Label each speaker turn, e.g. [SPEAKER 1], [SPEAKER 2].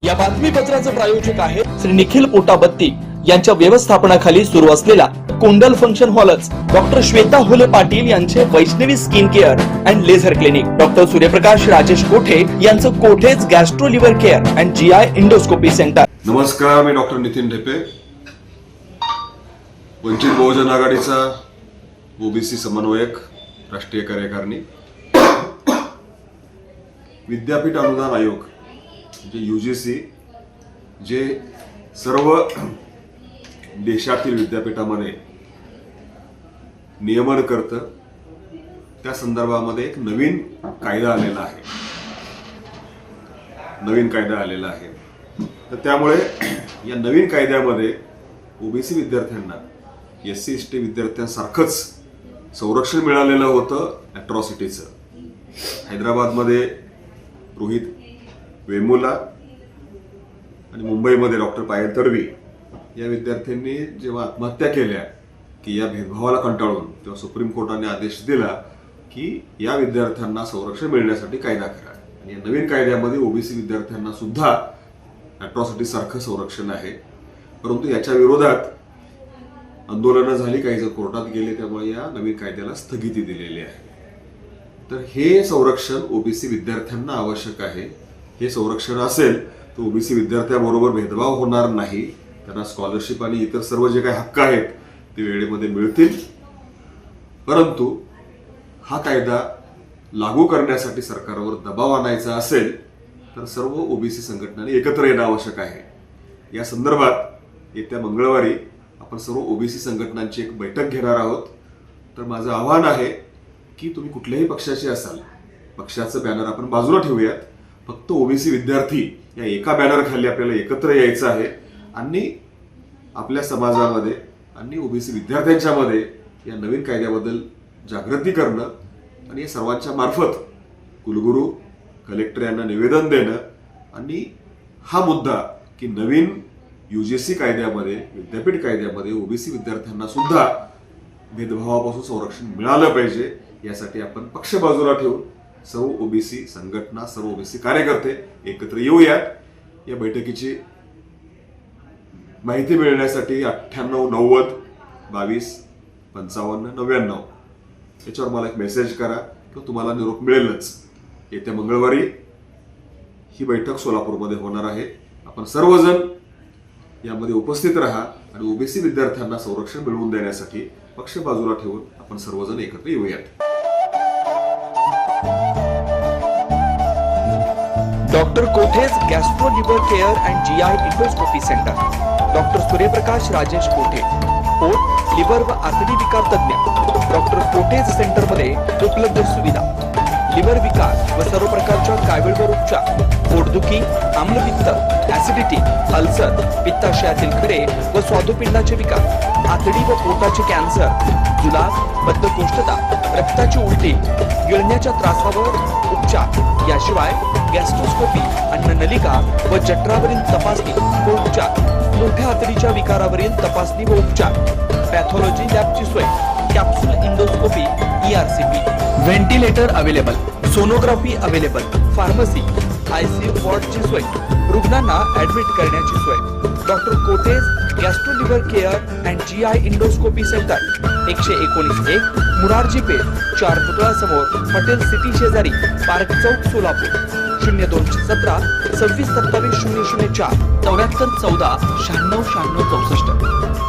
[SPEAKER 1] या बातमीपत्राचे प्रायोजक आहे श्री निखिल पोटाबत्ती यांच्या व्यवस्थापनाखाली सुरू असलेला कुंडल फंक्शन हॉलच डॉक्टर श्वेता होले पाटील यांचे Vaishnavi skin care and laser clinic, doctor Suryaprakash Rajesh Kothe यांचं Kothe's gastro liver care and GI endoscopy centre.
[SPEAKER 2] नमस्कार, मी डॉक्टर नितीन ढेपे, वंचित बहुजन आघाडीचा ओबीसी समन्वयक, राष्ट्रीय कार्यकारिणी. विद्यापीठ अनुदान आयोग म्हणजे यूजीसी जे सर्व देशातील विद्यापीठामध्ये नियमन करतं, त्या संदर्भामध्ये एक नवीन कायदा आलेला आहे. तर त्यामुळे या नवीन कायद्यामध्ये ओबीसी विद्यार्थ्यांना एससी एसटी विद्यार्थ्यांसारखंच संरक्षण मिळालेलं होतं अॅट्रॉसिटीचं. हैदराबादमध्ये रोहित वेमुला आणि मुंबईमध्ये डॉक्टर पायल तडवी या विद्यार्थ्यांनी जेव्हा आत्महत्या केल्या की या भेदभावाला कंटाळून, तेव्हा सुप्रीम कोर्टाने आदेश दिला की या विद्यार्थ्यांना संरक्षण मिळण्यासाठी कायदा करा. आणि या नवीन कायद्यामध्ये ओबीसी विद्यार्थ्यांना सुद्धा अॅट्रॉसिटी सारखं संरक्षण आहे. परंतु याच्या विरोधात आंदोलनं झाली, काही जण कोर्टात गेले, त्यामुळे या नवीन कायद्याला स्थगिती दिलेली आहे. तर हे संरक्षण ओबीसी विद्यार्थ्यांना आवश्यक आहे. हे संरक्षण असेल तर ओबीसी विद्यार्थ्यांबरोबर भेदभाव होणार नाही, त्यांना स्कॉलरशिप आणि इतर सर्व जे काही हक्क आहेत ते वेळेमध्ये मिळतील. परंतु हा कायदा लागू करण्यासाठी सरकारवर दबाव आणायचा असेल तर सर्व ओबीसी संघटनांनी एकत्र येणं आवश्यक आहे. या संदर्भात येत्या मंगळवारी आपण सर्व ओबीसी संघटनांची एक बैठक घेणार आहोत. तर माझं आव्हान आहे की तुम्ही कुठल्याही पक्षाचे असाल, पक्षाचं बॅनर आपण बाजूला ठेवूयात, फक्त ओबीसी विद्यार्थी या एका बॅनर खाली आपल्याला एकत्र यायचं आहे आणि आपल्या समाजामध्ये आणि ओबीसी विद्यार्थ्यांच्या मध्ये या नवीन कायद्याबद्दल जागृती करणं आणि या सर्वांच्या मार्फत कुलगुरू, कलेक्टर यांना निवेदन देणं आणि हा मुद्दा की नवीन यूजीसी कायद्यामध्ये, विद्यापीठ कायद्यामध्ये ओबीसी विद्यार्थ्यांना सुद्धा भेदभावापासून संरक्षण मिळालं पाहिजे, यासाठी आपण पक्ष बाजूला ठेवून सर्व ओबीसी संघटना, सर्व ओबीसी कार्यकर्ते एकत्र येऊयात. या बैठकीची माहिती मिळण्यासाठी 98 90 22 55 99 याच्यावर मला एक मेसेज करा किंवा तुम्हाला निरोप मिळेलच. येत्या मंगळवारी ही बैठक सोलापूरमध्ये होणार आहे. आपण सर्वजण यामध्ये उपस्थित राहा आणि ओबीसी विद्यार्थ्यांना संरक्षण मिळवून देण्यासाठी पक्ष बाजूला ठेवून आपण सर्वजण एकत्र येऊयात.
[SPEAKER 1] Doctor Kothe's gastro liver care and GI endoscopy centre, doctor Suryaprakash Rajesh कोठे, पोट, लिव्हर व आतडी विकार तज्ञ. डॉक्टर कोठेज सेंटरमध्ये उपलब्ध सुविधा: लिव्हर विकार व सर्व प्रकारच्या कावीळवर उपचार, पोटदुखी, आम्लपित्त, ऍसिडिटी, अल्सर, पित्ताशयातील खडे व स्वादुपिंडाचे विकार, आतडी व पोटाचे कॅन्सर, जुलाब, बद्धकोष्ठता, रक्ताची उलटी, गिळण्याच्या त्रासावर उपचार. याशिवाय गॅस्ट्रोस्कोपी, अन्ननलिका व जठरावरील तपासणी व उपचार, मोठ्या आतडीच्या विकारावरील तपासणी व उपचार, पॅथॉलॉजी लॅबची सोय, capsule endoscopy, ERCP, ventilator available, sonography available, pharmacy, ICU वॉर्डची सोय, रुग्णांना ऍडमिट करण्याची सोय. Doctor Kothe's gastro liver care and GI endoscopy centre, 119 Murarji Peth, 4 पुतळा समोर, हॉटेल सिटी शेजारी, पार्क चौक, सोलापूर. 0217 26 27 004 74 14 96 96 64.